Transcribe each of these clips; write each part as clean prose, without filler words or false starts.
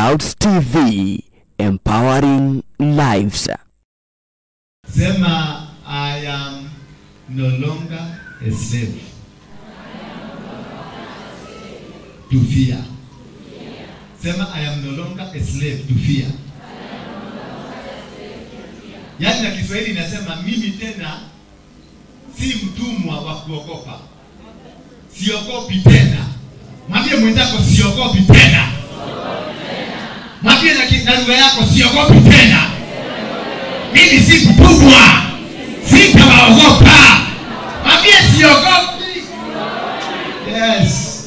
Clouds TV, empowering lives. Sema, I am no longer a slave to fear. Sema, I am no longer a slave to fear. Yani na Kiswahili nasema mimi tena si mtumwa wa kuogopa. Siogopi tena. Mwambie mwenzako siogopi tena. Mwambie na lugha yako siogopi tena. Mimi si mtumwa. Sitawaogopa. Mwambie siogopi. Yes.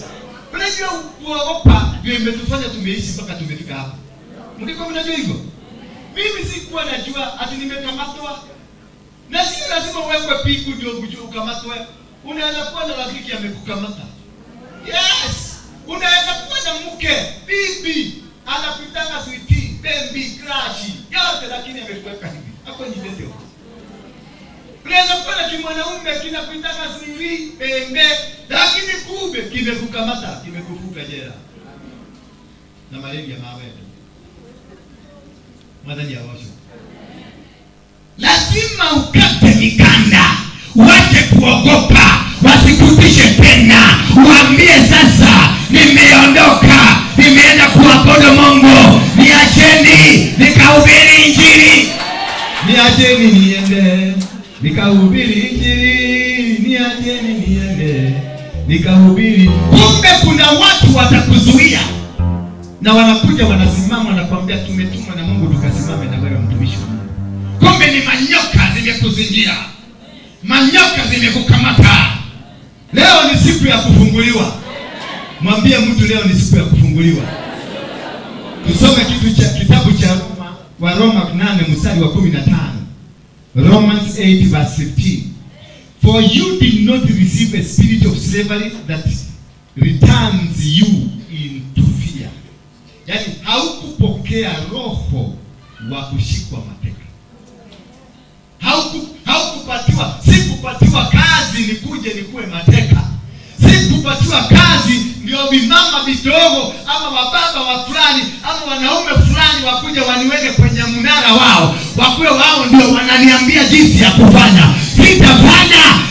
Unajua kuogopa ndio imetufanya tumeishi mpaka tumefika hapa. Mlikuwa mnajua hivyo? Mimi sikuwa najua ati nimekamatwa. Na si lazima uwekwe piku ndio ukamatwe. Unaweza kuwa na rafiki amekukamata. Yes. Unaweza kuwa na mke, bibi, anakutaka sweetie, baby, crush, yote lakini amekuweka hivi. Hapo ni ndio. Unaweza kuwa na kimwanaume kinakutaka siri, bembe, lakini kumbe kimekukamata, kimekufuka jela. Na malezi ya mawe. Madani ya washo. Lazima ukate mikanda, wache kuogopa, wasikutishe tena. Waambie sasa, nimeondoka, nimeenda kuabudu Mungu. Niacheni nikahubiri injili. Niacheni niende nikahubiri injili. Niacheni niende nikahubiri. Kumbe kuna watu watakuzuia. Na wanakuja wanasimama wanakuambia tumetumwa na Mungu tukasimame na wewe mtumishi wa Mungu. Kumbe ni manyoka zimekuzingira. Manyoka zimekukamata. Leo ni siku ya kufunguliwa. Mwambie mtu leo ni siku ya kufunguliwa. Tusome kitabu cha Waroma 8 mstari wa 15. Romans 8 verse 15. For you did not receive a spirit of slavery that returns you into fear. Yani haukupokea roho wa kushikwa mateka. Haukupatiwa, sikupatiwa kazi nikuje nikuwe mateka. Sikupatiwa kazi ndio vimama vidogo ama wababa wa fulani ama wanaume fulani wakuja waniweke kwenye mnara wao. Wakuwe wao ndio wananiambia jinsi ya kufanya.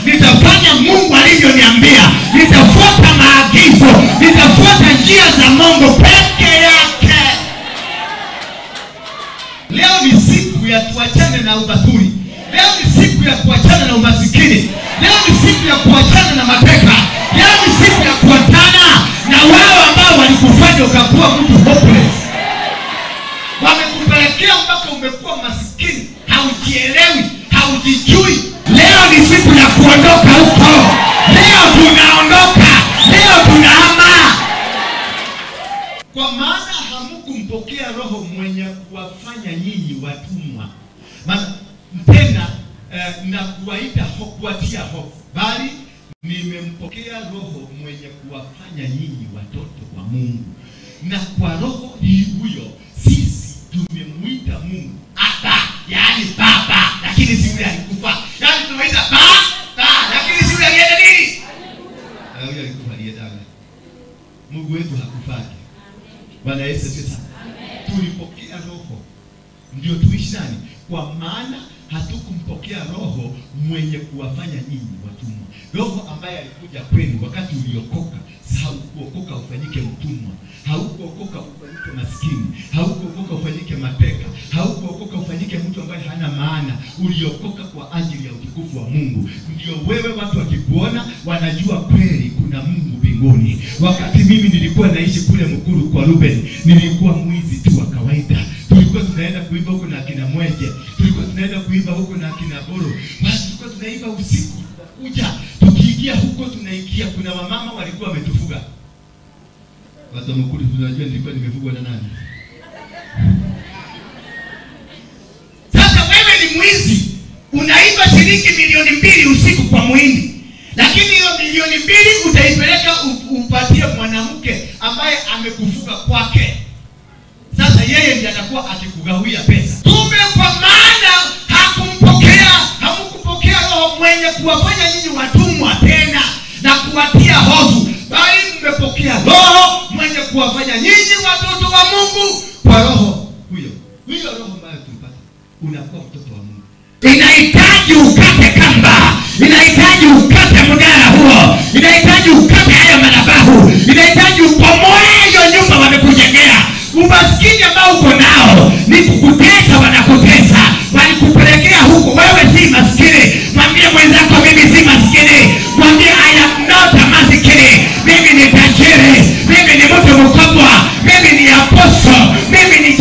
Nitafanya Mungu alivyoniambia. Nitafuata maagizo, nitafuata njia za Mungu peke yake. Leo ni siku ya tuachane na ubatuli. Leo ni siku ya kuachana na umasikini. Leo ni siku ya kuachana na mateka. Leo ni siku ya kuachana na wao ambao walikufanya ukakuwa mtu hopeless. Wamekupelekea mpaka umekuwa masikini, haujielewi, haujijui. Leo ni siku ya kuondoka huko. Leo tunaondoka. Leo tunahama. Kwa maana hamkumpokea roho mwenye kuwafanya nyinyi watumwa. Maana tena na kuwaita kuwatia hofu, bali nimempokea roho mwenye kuwafanya nyinyi watoto wa Mungu. Na kwa roho huyo sisi tumemuita Mungu Aba, yani baba, lakini si yule alikufa. Yani tunaita baba, lakini si yule alienda nini? Huyo alikufa alienda. Mungu wetu hakufaki. Bwana Yesu asifiwe. Tulipokea roho ndio tuishi nani? Kwa maana hatukumpokea roho mwenye kuwafanya nyinyi watumwa. Roho ambaye alikuja kwenu wakati uliokoka. Haukuokoka ufanyike mtumwa. Haukuokoka ufanyike maskini. Haukuokoka ufanyike mateka. Haukuokoka ufanyike mtu ambaye hana maana. Uliokoka kwa ajili ya utukufu wa Mungu. Ndio wewe watu wakikuona wanajua kweli kuna Mungu mbinguni. Wakati mimi nilikuwa naishi kule Mkuru kwa Ruben, nilikuwa mwizi tu wa kawaida. Tulikuwa tunaenda kuimba huko na kina Mweje. Tulikuwa tunaenda kuimba huko na kina Boro. Tulikuwa tunaimba usiku. Kuja tukiingia huko tunaingia, kuna wamama walikuwa wametufuga. Watu wa Mkuru tunajua nilikuwa nimefugwa na nani. Sasa wewe ni mwizi. Unaiba shilingi milioni 2 usiku kwa muhindi. Lakini hiyo milioni 2 utaipeleka umpatie mwanamke ambaye amekufuga kwake. Sasa yeye ndiye atakuwa akikugawia pesa. Kumbe kwa maana hamkupokea roho mwenye kuwafanya nyinyi watumwa tena na kuwatia hofu, bali mmepokea roho mwenye kuwafanya nyinyi watoto wa Mungu. kwa roho huyo roho ambayo tulipata, unakuwa mtoto wa Mungu. Inahitaji ukate kamba, inahitaji ukate mgara huo, inahitaji ukate hayo madhabahu, inahitaji ubomoe hiyo nyumba wamekujengea. Umaskini ambao uko nao ni kukutesa, wanakutesa, walikupelekea huko. Wewe si maskini. Mwambie mwenzako mimi si maskini. Mwambie I am not a maskini. Mimi ni tajiri. Mimi ni mtu mkubwa. Mimi ni apostle. Mimi ni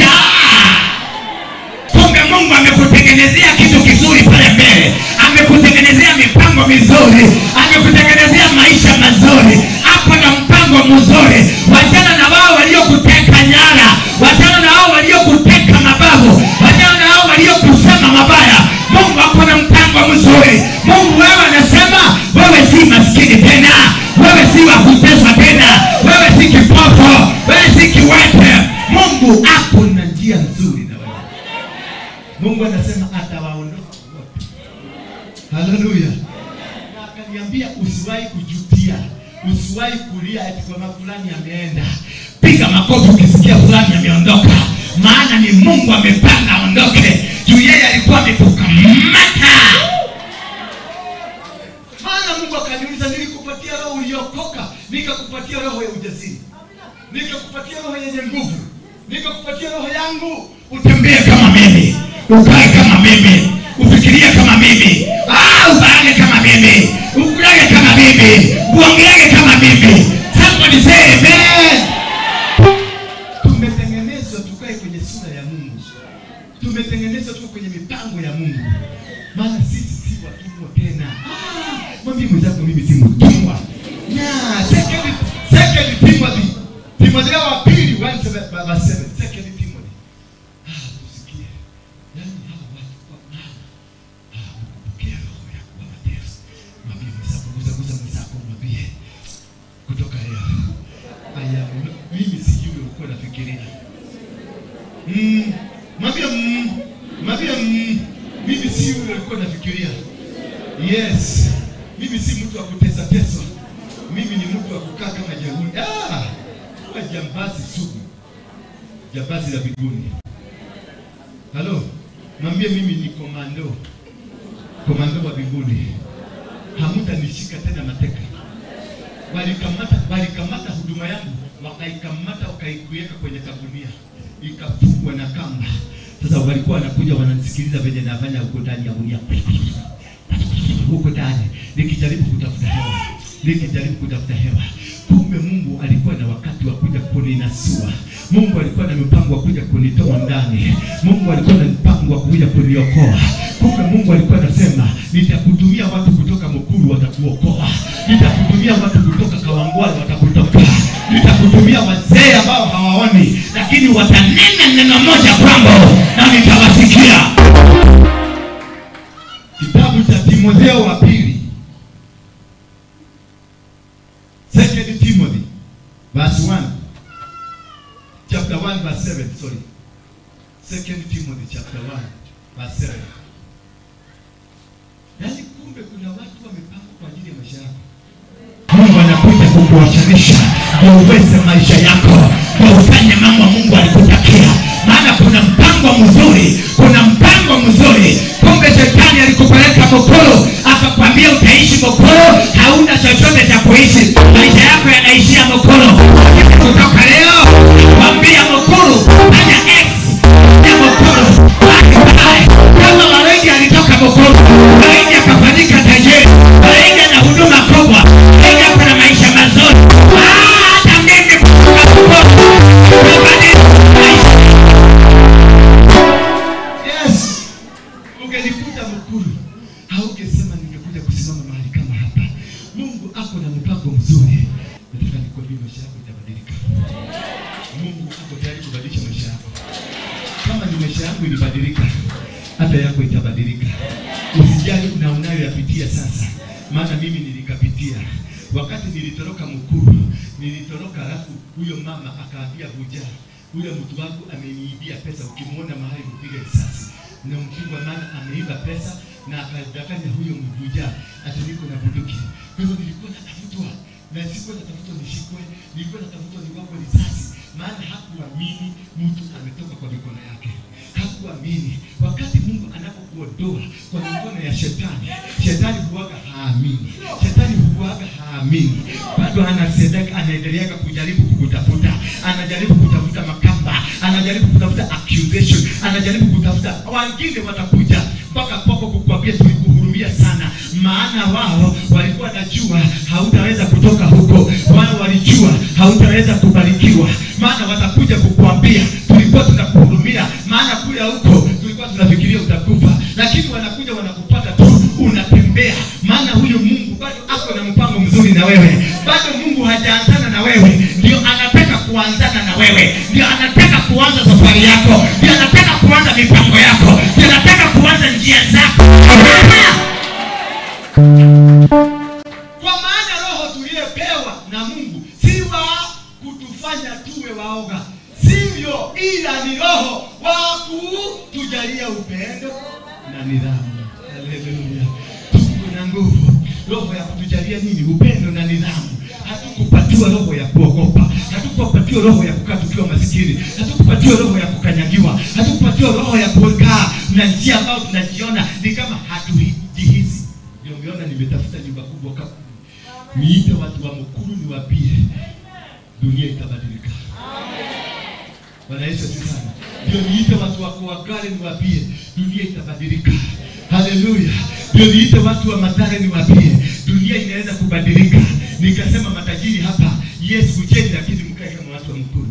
kumbe Mungu amekutengenezea kitu kizuri pale mbele. Amekutengenezea mipango mizuri. Amekutengenezea maisha mazuri. Hapo na mpango mzuri. Wachana na wao waliokuteka nyara. Wachana na hao waliokuteka mabavu. Wachana na hao waliokusema mabaya. Mungu hapo na mpango mzuri. Mungu wewe anasema wewe si maskini tena. Wewe si wa kuteswa tena. Wewe si kipofu. Wewe si kiwete. Mungu hapo na njia nzuri na wewe. Mungu anasema atawaondoa wote. Haleluya. Na akaniambia usiwahi kujutia. Usiwahi kulia eti kwa fulani ameenda. Piga makofi ukisikia fulani ameondoka. Maana ni Mungu amepanga aondoke. Juu yeye alikuwa amekukamata. Maana Mungu akaniuliza, nilikupatia roho uliokoka, nikakupatia roho ya ujasiri, nikakupatia roho yenye nguvu, nikakupatia roho yangu utembee kama mimi, ukae kama mimi, ufikirie kama mimi, uvaage kama mimi, ukulage kama mimi, uongeage kama mimi. Somebody say amen. Tumetengenezwa tukae kwenye sura ya Mungu. Tumetengenezwa tuko kwenye mipango ya Mungu. Maana sisi si watumwa tena. Mwambie mwenzako mimi si mtumwa. Second Timothy. Timothy wa pili 1:7. Second Timothy. Tusikie. Yaani hawa watu kwa maana. Kupokea roho ya kuwa mateso. Mwambie mwenzako mwambie. Kutoka leo. Mimi si yule ulikuwa nafikiria. Mwambie mimi si yule ulikuwa nafikiria. Yes. Mimi si mtu wa kutesa teswa. Mimi ni mtu wa kukaa kama jeuri. Kwa jambazi sugu. Jambazi la biguni. Halo. Mwambie mimi ni komando. Komando wa biguni. Hamutanishika tena mateka. Walikamata huduma yangu, wakaikamata wakaiweka kwenye kabunia, ikafungwa na kamba. Sasa walikuwa wanakuja wananisikiliza venye nafanya huko ndani ya gunia. Huko ndani nikijaribu kutafuta hewa. Kumbe Mungu alikuwa na wakati wa kuja kuninasua. Mungu alikuwa na mpango wa kuja kunitoa ndani. Mungu alikuwa na mpango wa kuja kuniokoa. Kumbe Mungu alikuwa anasema nitakutumia watu kutoka Mukuru watakuokoa. Nitakutumia watu kutoka Kawangwale watakutoka. Nitakutumia wazee ambao hawaoni lakini watanena neno moja kwangu na nitawasikia. Kitabu cha Timotheo wa pili. Second Timothy verse 1. Chapter 1 verse 7. Sorry. Second Timothy chapter 1 verse 7. Yaani kumbe kuna watu wamepanga kwa ajili ya maisha yako. Mungu anakuja kukuachanisha ndio uweze maisha yako, ndio ufanye mambo Mungu alikutakia. Maana kuna mpango mzuri, kuna mpango mzuri. Kumbe shetani alikupeleka Mukuru, akakwambia utaishi Mukuru, hauna chochote cha kuishi. Maisha yako yanaishia Mukuru. Kutoka leo, mwambie Mukuru, fanya X ya Mukuru. Kama Waruinge alitoka Mukuru, Waruinge akafanyika tajiri, Waruinge na huduma kubwa, Waruinge kuna maisha mazuri. Hata mimi kutoka Mukuru, yes. Ungelikuta Mukuru, haugesema ningekuja kusimama mahali kama hapa. Mungu ako na mpango mzuri. Nataka nikwambie maisha yako itabadilika. Mungu ako tayari kubadilisha maisha yako. Kama ni maisha yangu ilibadilika, hata yako itabadilika. Usijali unayoyapitia sasa. Maana mimi nilikapitia. Wakati nilitoroka Mukuru, alafu huyo mama akaambia Buja, huyo mtu wangu ameniibia pesa, ukimuona mahali mpiga risasi. Na mpigwa maana ameiba pesa na akadanganya huyo Buja ati niko na bunduki. Kwa hivyo nilikuwa natafutwa. Na sikuwa natafutwa nishikwe, nilikuwa natafutwa niwapwe risasi. maana hakuamini mtu ametoka kwa mikono yake. Hakuamini. Wakati Mungu anapokuondoa kwa mikono ya shetani, shetani huaga haamini. Shetani huaga haamini. Bado anaendelea kujaribu kukutafuta. Anajaribu kutafuta makamba, anajaribu kutafuta accusation, anajaribu kutafuta wengine watakuja mpaka kwako kukuambia tulikuhurumia sana, maana wao walikuwa najua hautaweza kutoka huko. Wao walijua hautaweza kubarikiwa, maana watakuja kukuambia tulikuwa tunakuhurumia, maana kule huko tulikuwa tunafikiria utakufa. Lakini wanakuja wanakupata tu unatembea, maana huyo Mungu bado ako na mpango mzuri na wewe. Bado Mungu hajaanzana na wewe, ndio anataka kuanzana na wewe. Ndio anataka kuanza safari yako, ndio anataka kuanza mipango yako, ndio anataka kuanza njia zako. Kwa maana roho tuliyopewa na Mungu si wa kutufanya tuwe waoga, sivyo, ila ni roho wa kutujalia upendo na nidhamu. Haleluya. Tuko na nguvu. Roho ya kutujalia nini? Upendo na nidhamu. Hatukupatiwa roho ya kuogopa. Hatukupatiwa roho ya kukaa tukiwa masikini. Hatukupatiwa roho ya kukanyagiwa. Hatukupatiwa roho ya kukaa na njia ambayo tunajiona ni kama hatujihisi. Ndio umeona nimetafuta nyumba kubwa kama niite watu wa mkuru niwaambie dunia itabadilika. Bwana Yesu sana. Ndio niite watu wa kuagale niwaambie dunia itabadilika. Haleluya. Ndio niite watu wa Mathare niwaambie dunia inaweza kubadilika. Nikasema matajiri hapa, yes kujeni, lakini mkae kama watu wa mkuru.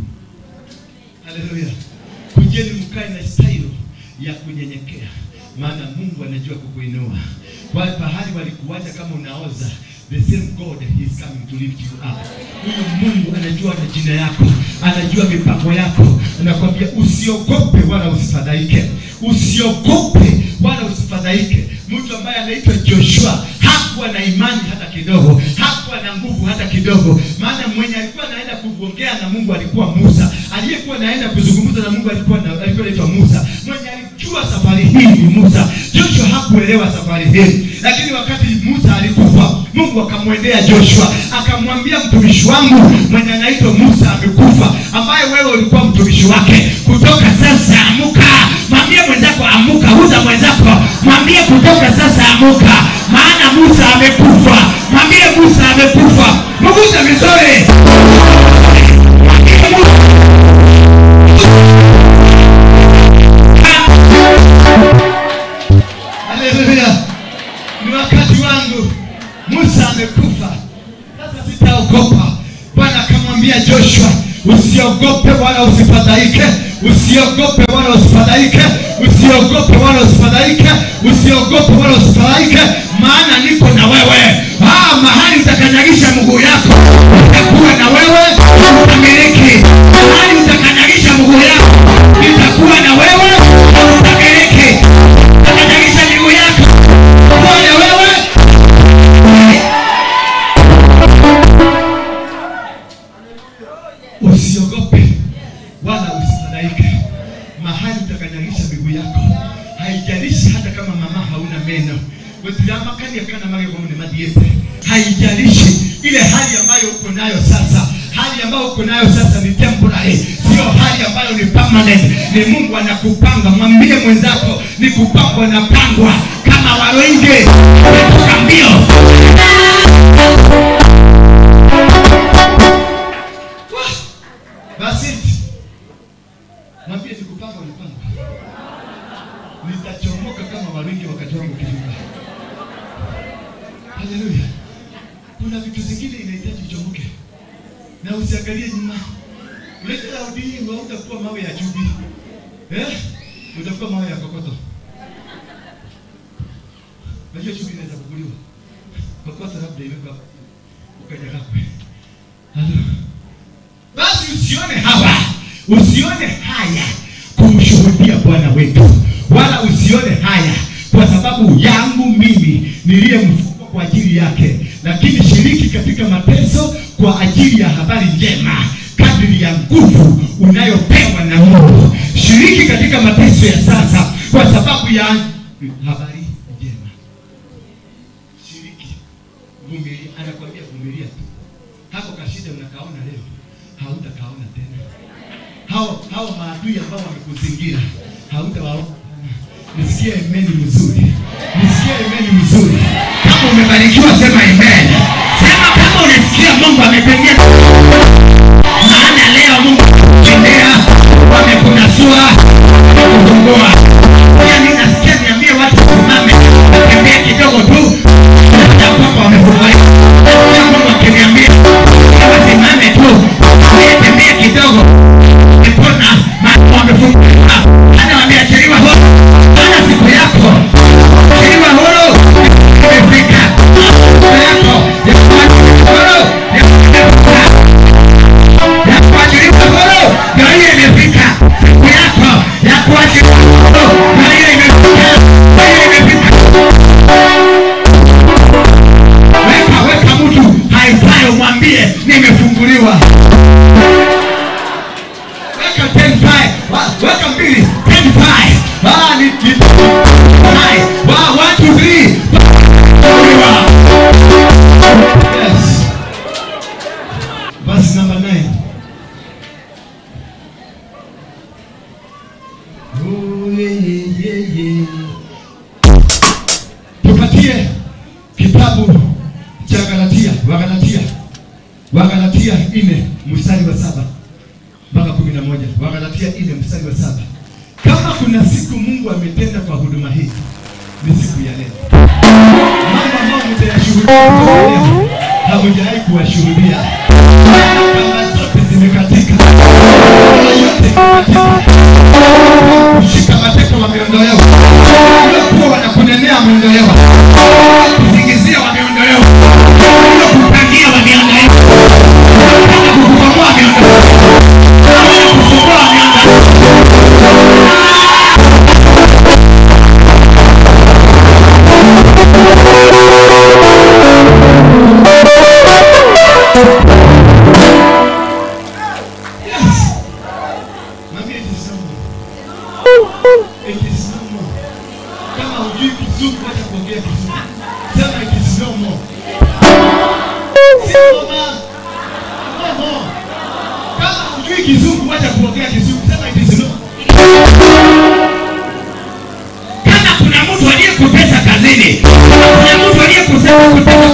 Haleluya. Kujeni mkae na style ya kunyenyekea, maana Mungu anajua kukuinua. Wale pahali walikuacha kama unaoza, the same God he is coming to lift you up. Huyo Mungu anajua na jina yako, anajua mipango yako. Anakuambia usiogope wala usifadhaike. Usiogope wala usifadhaike. Mtu ambaye anaitwa Joshua hakuwa na imani hata kidogo, hakuwa na nguvu hata kidogo, maana mwenye alikuwa anaenda kuongea na Mungu alikuwa Musa. Aliyekuwa anaenda kuzungumza na Mungu alikuwa anaitwa Musa. Mwenye alijua safari hii ni Musa. Joshua hakuelewa safari hii. Lakini wakati Musa alikufa, Mungu akamwendea Joshua, akamwambia mtumishi wangu mwenye anaitwa Musa amekufa, ambaye wewe ulikuwa mtumishi wake. Kutoka sasa amuka. Mwambie mwenzako amuka, huza mwenzako. Mwambie kutoka sasa amuka, maana Musa amekufa. Mwambie Musa amekufa. Mgusa vizuri. Haleluya. Ni wakati wangu. Musa amekufa. Sasa sitaogopa. Bwana akamwambia Joshua, usiogope wala usifadhaike. Usiogope wala usifadhaike. Usiogope wala usifadhaike. Usiogope wala usifadhaike, maana niko na wewe. Mahali utakanyagisha mguu yako, nitakuwa na wewe. Utamiliki. Mahali utakanyagisha mguu yako, nitakuwa na wewe. Utamiliki. Utakanyagisha miguu yako, nitakuwa na wewe. Usiogope wala usifadhaike. Mahali utakanyagisha miguu yako, haijalishi hata kama mama hauna meno. Haijalishi ile hali ambayo uko nayo sasa. Hali ambayo uko nayo sasa ni temporary, sio hali ambayo ni permanent. Ni Mungu anakupanga. Mwambie mwenzako ni kupangwa na pangwa kama Waruinge. Kutoka mbio. Basi mwambie ni kupangwa na pangwa. Nitachomoka kama Waruinge wakati wangu ukifika. Haleluya. Kuna vitu zingine inahitaji uchomoke na usiangalie nyuma. Unataka udini utakuwa mawe ya chubi. Utakuwa mawe ya kokoto. Najua chubi inaweza kukuliwa. Kokoto labda imekuwa ukanyaga kwa. Basi usione hawa. Usione haya kumshuhudia Bwana wetu. Wala usione haya kwa sababu yangu mimi niliyemfufua kwa ajili yake. Lakini shiriki katika mateso kwa ajili ya habari njema, kadri ya nguvu unayopewa na Mungu. Shiriki katika mateso ya sasa kwa sababu ya habari njema. Shiriki. Vumilia. Anakuambia vumilia tu. Hapo kashida unakaona leo, hautakaona tena. hao maadui ambao wamekuzingira hautawaona. Nisikie amen mzuri. Nisikie amen mzuri. Kama umebarikiwa sema amen. Sema kama unasikia Mungu amependea. Maana leo Mungu amependea, wamekunasua, wamekufungua. Pia mimi nasikia niambie watu simame, watembee kidogo tu. Na kwamba wamefungua. Nasikia Mungu akiniambia wasimame tu. Watembee kidogo. Nikona maana wamefungua. Anawaambia chelewa ho. Ana siku yako. Chelewa horo. Imefika. Siku yako. Horo. Ya kuachiliwa horo. Ndio hiyo imefika. Siku yako ya kuachiliwa horo. Ndio hiyo imefika. Ndio hiyo imefika. Weka mtu haifai umwambie nimefunguliwa. Weka 10-5. Weka mbili 10-5. Ni 1, 2, 3. Yes. Verse number 9. Oh yeah. Tupatie kitabu cha Wagalatia 4 mstari wa 7 mpaka 11. Wagalatia 4 mstari wa 7. Kama kuna siku Mungu ametenda kwa huduma hii, ni siku ya leo. Mambo ambayo mtayashuhudia leo hamjawahi kuwashuhudia. Kama zote zimekatika. Yote imekatika. Kushika mateka wameondolewa. Waliokuwa wanakunenea wameondolewa. Kusingizia wameondolewa. Kupangia wameondolewa. Kukukomboa wameondolewa. Kukukomboa wameondolewa.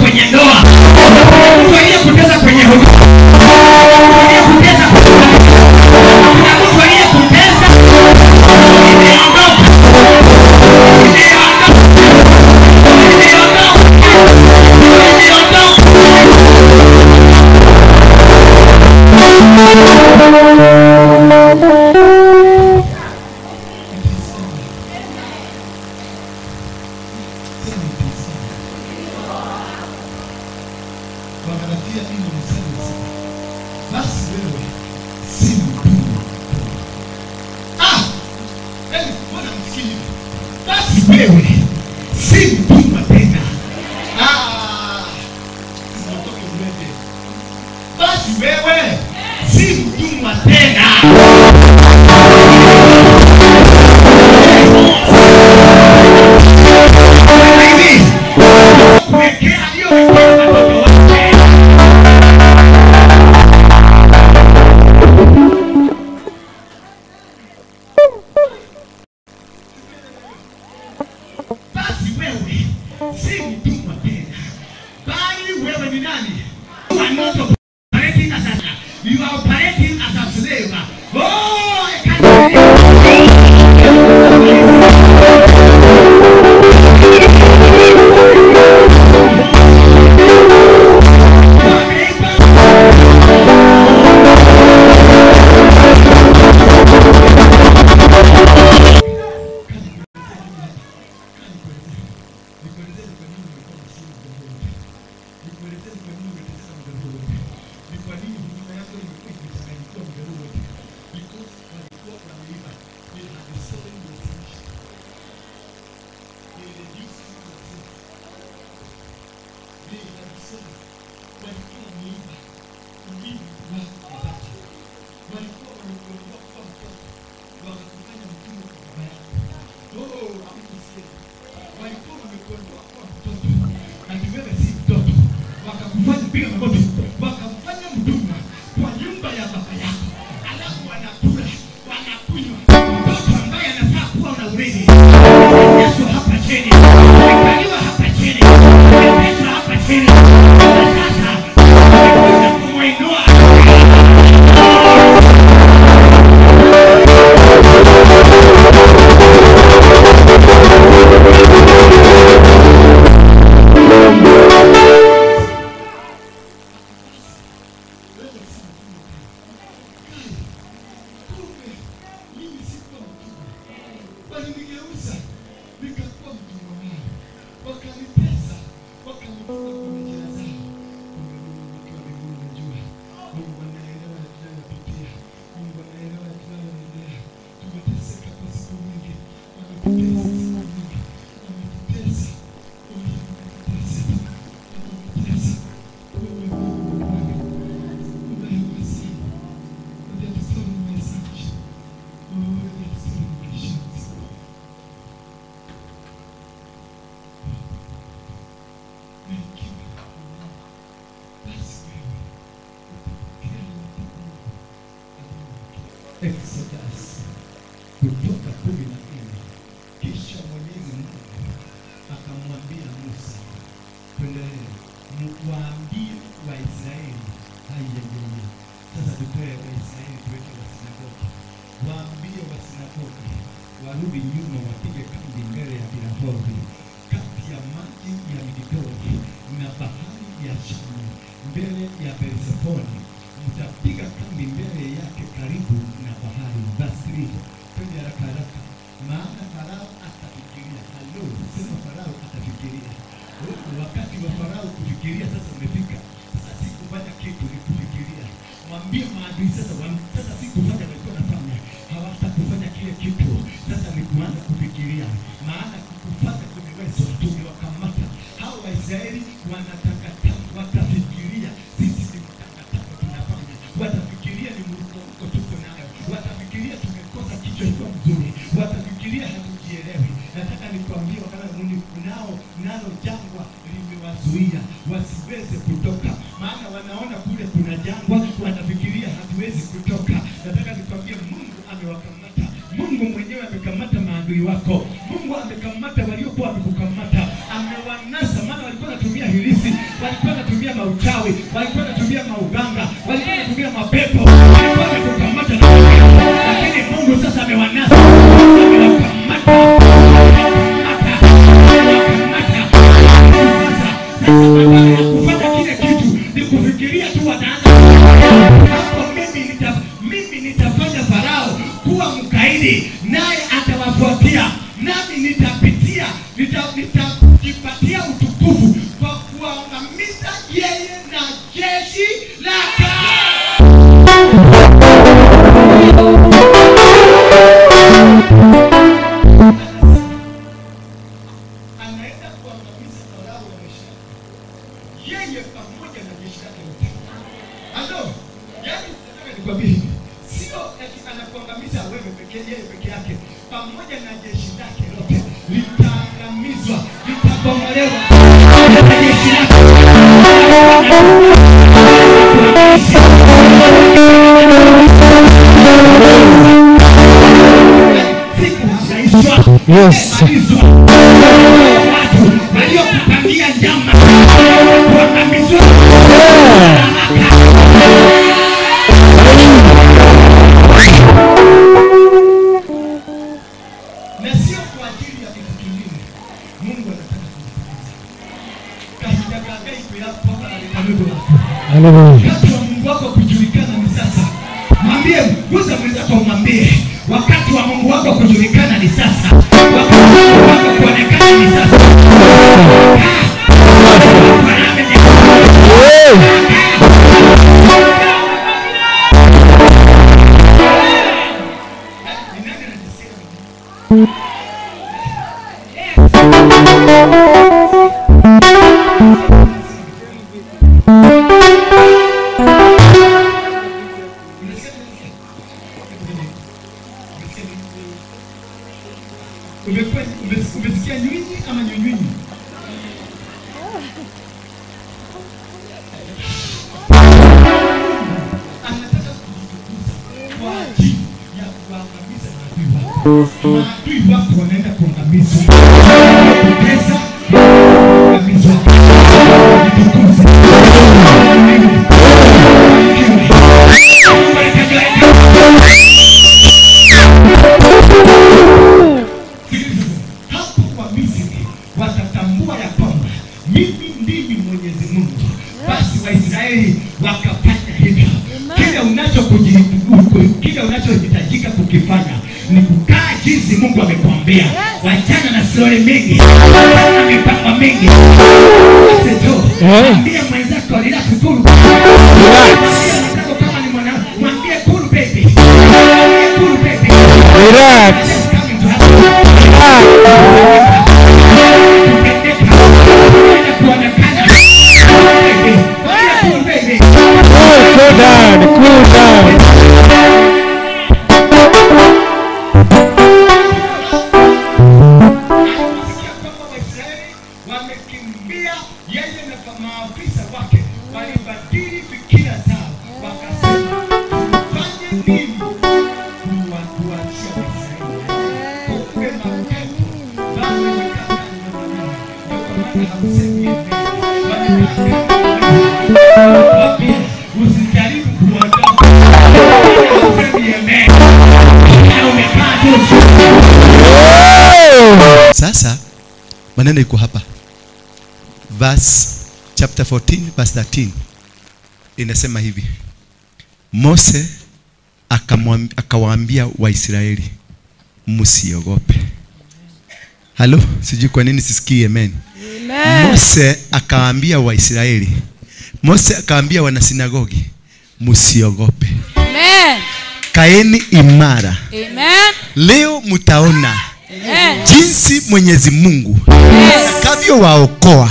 Kwenye ndoa, mtu aliyekutesa kwenye huduma, aliyekutesa kwenye kuna mtu aliyekutesa, imeondoka. mahubiri. Yesu hapa chini. Amekaliwa hapa chini. Amepetwa hapa chini. Na sasa amekuja kumuinua. Walinigeuza nikakuwa mtumwa wao, wakanitesa, wakanifunga kwenye jela zao. Nikiwa mbinguni najua Mungu anaelewa na tunayopitia, Mungu anaelewa na tunayoendelea. Tumeteseka kwa siku nyingi, wametutesa siku nyingi, wametutesa, Exodus kutoka 14. Kisha Mwenyezi Mungu akamwambia Musa, "Endelea, waambie Waisraeli." Haijaje. Sasa tutoe Waisraeli tuweke wasinagogi. Waambie wasinagogi warudi nyuma, wapige kambi mbele ya Bethel kati ya maji ya Migdoli na bahari ya Shamu, mbele ya Bersefoni. Mtapiga kambi mbele yake karibu na bahari. Basi twende haraka haraka, maana Farao atafikiria. Halo, sema Farao atafikiria. Wakati wa Farao kufikiria sasa umefika. Sasa si kufanya kitu, ni kufikiria. Mwambie maadui sasa, sasa si kufanya walikuwa nafanya, hawatakufanya kile kitu. Sasa ni kuanza kufikiria, maana kufanya kumeweza. Tumewakamata hao Waisraeli, wanatakata, watafikiria sisi ni mtakatifu tunafanya, watafikiria ni mruko tuko nayo, watafikiria tumekosa kichwa kwa mzuri, watafikiria hatujielewi. Nataka nikwambie wakati Mungu nalo jangwa limewazuia wasiweze kutoka, maana wanaona kule kuna jangwa, wanafikiria hatuwezi kutoka. Nataka nikwambie Mungu amewakamata. Mungu mwenyewe amekamata maadui wako. Mungu amekamata waliokuwa wamekukamata, amewanasa. Maana walikuwa wanatumia hilisi, walikuwa wanatumia mauchawi, walikuwa wanatumia mauganga, walikuwa wanatumia mapepo, walikuwa wamekukamata na lakini Mungu sasa amewanasa, amewakamata. Kufanya kile kitu ni kufikiria tu wataanza. Hapo mimi nitafanya Farao kuwa mkaidi, naye atawafuatia. Nami nitapitia, nitajipatia utukufu kwa kuangamiza yeye na jeshi lake. Anaenda kuangamiza Farao wa maisha yeye pamoja na jeshi lake lote. Halo, yani nataka nikwambie hivi, sio eti anakuangamiza wewe pekee, yeye peke yake, pamoja na jeshi lake lote litaangamizwa, litabomolewa na jeshi lake. Yes. Watu waliokupangia njama kuangamizwa. Na sio kwa ajili ya kitu kingine. Mungu anataka kukusikiliza. Kahida kagai kuyapoka alikamwe wako. Hallelujah. Wakati wa Mungu wako kujulikana ni sasa. Mwambie, gusa mwenzako umwambie, wakati wa Mungu wako kujulikana ni sasa. Wakati wa Mungu wako kuonekana ni sasa. Umesikia nyinyi ama nyinyi? Anataka kujikuza kwa ajili ya kuangamiza maadui wako. Maadui wako wanaenda kuangamizwa. Pesa kuangamizwa. Nitukuze. Hapo kwa Misri watatambua ya kwamba mimi ndimi Mwenyezi Mungu. Basi Waisraeli wakafanya hivyo. Kile unachohitajika kukifanya ni kukaa jinsi Mungu amekwambia. Wachana na story mingi, na mipango mingi. Mwambie mwenzako relax cool. Kama ni mwana, mwambie cool baby. Cool baby. Relax. Cool down, cool down. Wamekimbia yeye na maafisa wake, walibadili fikira zao, wakasema tufanye nini kuwatuachia Waisraeli kuwe mapepo bali nikakana maneno ndio kwa maana hamsemi wapi usijaribu kuondoka hamsemi amen na umekaa tu. Sasa maneno iko hapa. Verse chapter 14 verse 13 inasema hivi. Mose akawaambia Waisraeli msiogope. Halo, sijui kwa nini sisikii amen. Mose akawaambia Waisraeli. Mose akawaambia wana sinagogi msiogope. Amen. Kaeni imara. Amen. Leo mtaona jinsi Mwenyezi Mungu atakavyowaokoa.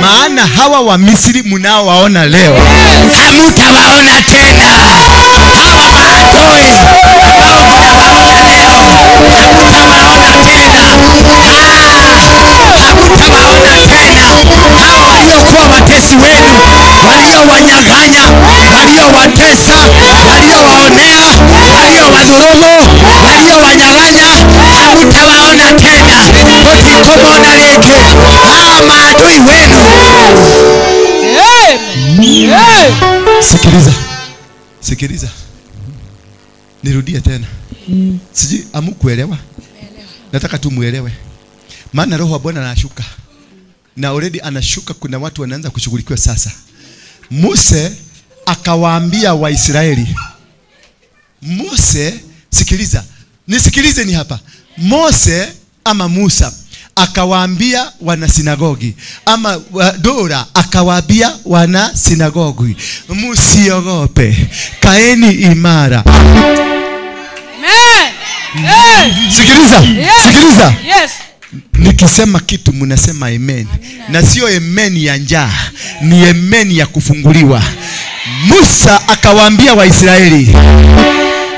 Maana hawa wa Misri mnaowaona leo hamtawaona tena. Hawa maadui ambao mnawaona leo hamtawaona tena. Hamtawaona tena. Hawa waliokuwa watesi wenu, waliowanyang'anya, waliowatesa, waliowaonea, waliowadhulumu, waliowanyang'anya, hamtawaona tena. Mtikomona leke hawa maadui wenu. Sikiliza. Nirudie tena. Siji amukuelewa. Nataka tu muelewe. Maana roho wa Bwana anashuka. Na already anashuka, kuna watu wanaanza kushughulikiwa sasa. Mose akawaambia Waisraeli. Mose, sikiliza. Nisikilize ni hapa. Mose ama Musa akawaambia wana sinagogi, ama Ndura akawaambia wana sinagogi msiogope, kaeni imara. Amen. Sikiliza. Yes. Nikisema kitu mnasema amen. Na sio amen ya njaa, ni amen ya kufunguliwa. Musa akawaambia Waisraeli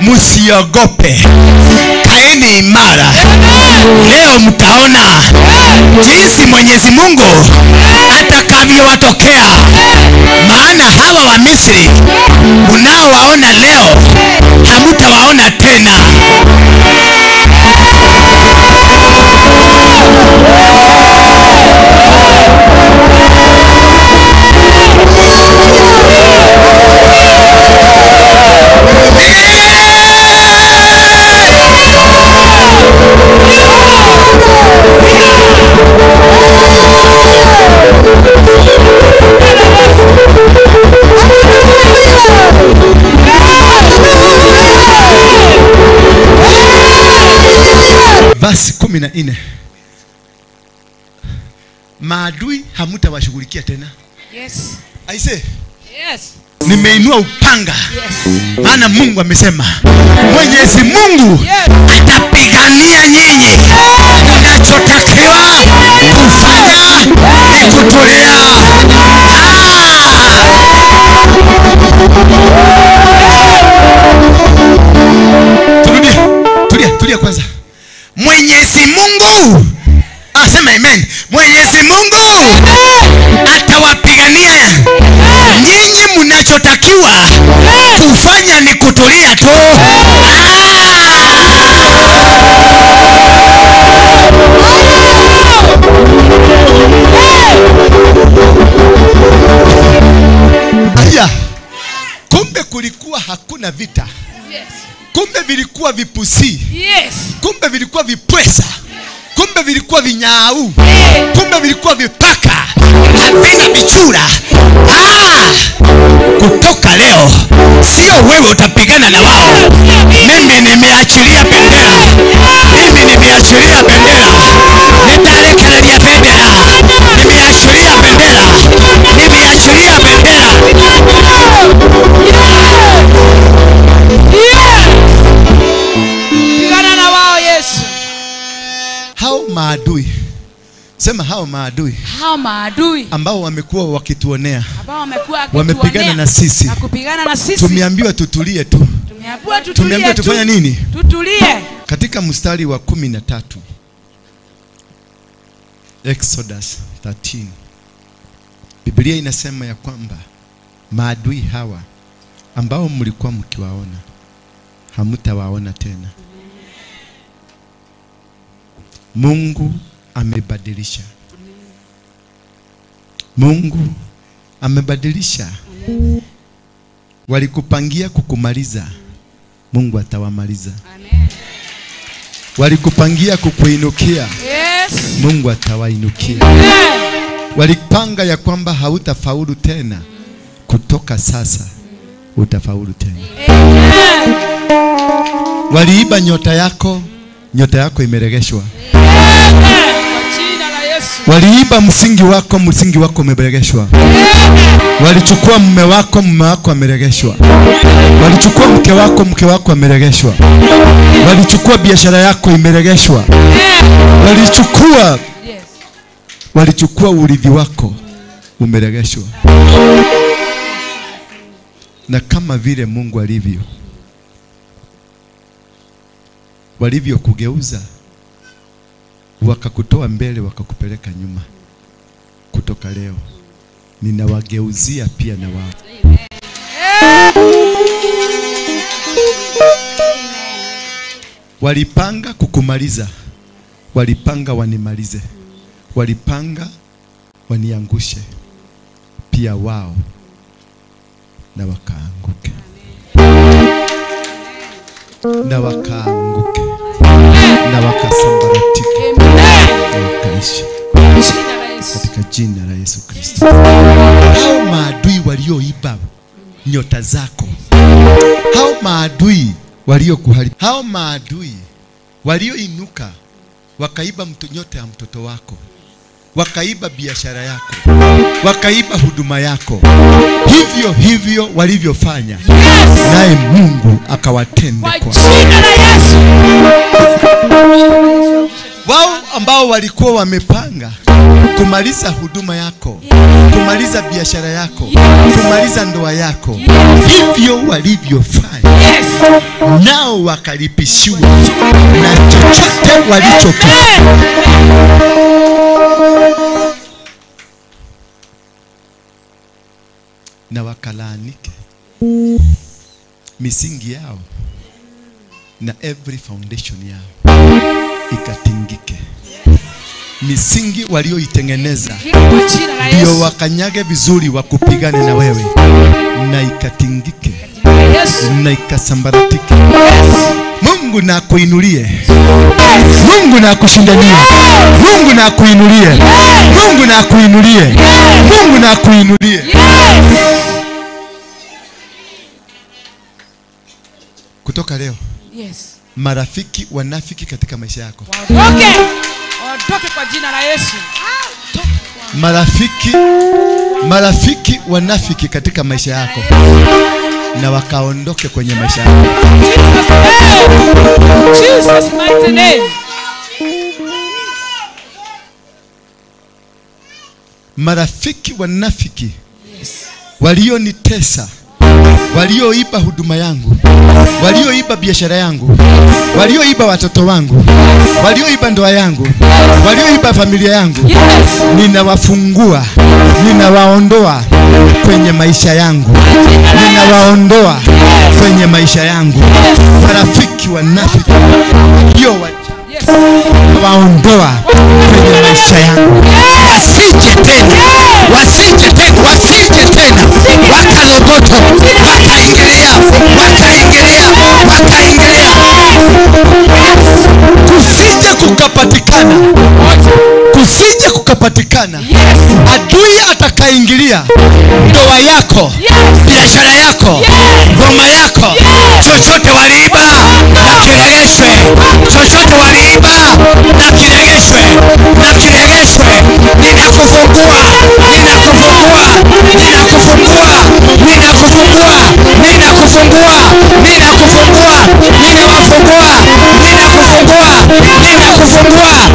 msiogope, kaeni imara. Leo mtaona jinsi Mwenyezi Mungu atakavyowatokea. Maana hawa wa Misri unaowaona leo hamtawaona tena. Verse 14. Maadui hamtawashughulikia tena. Yes. I say. Yes. Nimeinua upanga. Yes. Maana Mungu amesema Mwenyezi Mungu atapigania nyinyi. Mnachotakiwa kufanya ni kutulia. Tulia kwanza. Mwenyezi Mungu asema amen. Mwenyezi Mungu atawapigania nyinyi. Mnachotakiwa kufanya ni kutulia tu. vilikuwa vipusi. Yes. Kumbe vilikuwa vipwesa. Kumbe vilikuwa vinyau. Kumbe vilikuwa vipaka. Havina bichura. Kutoka leo sio wewe utapigana na wao. Mimi nimeachilia bendera. Mimi nimeachilia bendera. Nitarekelea bendera. Nimeachilia bendera. Nimeachilia bendera. Pigana na wao Yesu. Hao maadui. Sema hao maadui. Hao maadui ambao wamekuwa wakituonea. Ambao wamekuwa wamepigana na sisi. Na kupigana na sisi. Tumeambiwa tutulie tu. Tumeambiwa tufanya nini? Tutulie. Katika mstari wa 13. Exodus 13. Biblia inasema ya kwamba maadui hawa ambao mlikuwa mkiwaona hamtawaona tena. Mungu amebadilisha. Mungu amebadilisha. Walikupangia kukumaliza, Mungu atawamaliza. Amen. Walikupangia kukuinukia, Yes. Mungu atawainukia. Amen. Walipanga ya kwamba hautafaulu tena, kutoka sasa utafaulu tena. Amen. Waliiba nyota yako, nyota yako imeregeshwa. Amen. Kwa jina la Yesu. Waliiba msingi wako, msingi wako umeregeshwa. Walichukua mume wako, mume wako ameregeshwa. Walichukua mke wako, mke wako ameregeshwa. Walichukua biashara yako, imeregeshwa. Walichukua urithi wako, umeregeshwa. Na kama vile Mungu alivyo, walivyo kugeuza, wakakutoa mbele, wakakupeleka nyuma, kutoka leo ninawageuzia pia na wao. Walipanga kukumaliza, walipanga wanimalize, walipanga waniangushe pia wao, na wakaanguke. Na wakaanguke. Na wakasambaratike. Na wakaishi. Katika jina la Yesu Kristo. Hao maadui walioiba nyota zako, hao maadui waliokuharibu, hao maadui walioinuka wakaiba nyota ya mtoto wako, wakaiba biashara yako, wakaiba huduma yako, hivyo hivyo walivyofanya, naye Mungu akawatenda kwa jina la Yesu. wao ambao walikuwa wamepanga kumaliza huduma yako, kumaliza biashara yako, kumaliza ndoa yako, hivyo walivyofanya, nao wakalipishiwa na chochote walichokifanya. Na wakalaanike misingi yao na every foundation yao ikatingike. Misingi walioitengeneza ndio wakanyage vizuri wakupigane na wewe, na ikatingike, na ikasambaratike. Mungu na kuinulie, Mungu na kushindanie, Mungu na kuinulie, Mungu na kuinulie, Mungu na kuinulie. Kutoka leo, marafiki wanafiki katika maisha yako, Ondoke kwa jina la Yesu. Marafiki wanafiki katika maisha yako, na wakaondoke kwenye maisha yako. Jesus mighty name. Marafiki wanafiki walionitesa, walioiba huduma yangu, walioiba biashara yangu, walioiba watoto wangu, walioiba ndoa yangu, walioiba familia yangu, ninawafungua, ninawaondoa kwenye maisha yangu, ninawaondoa kwenye maisha yangu. Marafiki wanafiki waondoa kwenye maisha yangu. Wasije tena, wasije tena, wasije tena, wakaroboto, wakaingilia, wakaingilia, wakaingilia, kukapatikana, kusije kukapatikana adui atakaingilia ndoa yako, biashara yako, ngoma yako, chochote waliiba na kiregeshwe, chochote waliiba na kiregeshwe, na kiregeshwe. Ninakufungua, ninakufungua, ninakufungua, ninakufungua, ninakufungua, ninakufungua, ninawafungua, ninakufungua, ninakufungua.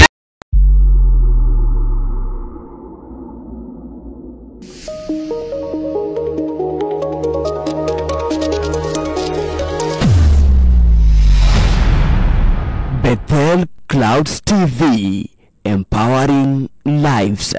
Bethel Clouds TV, empowering lives.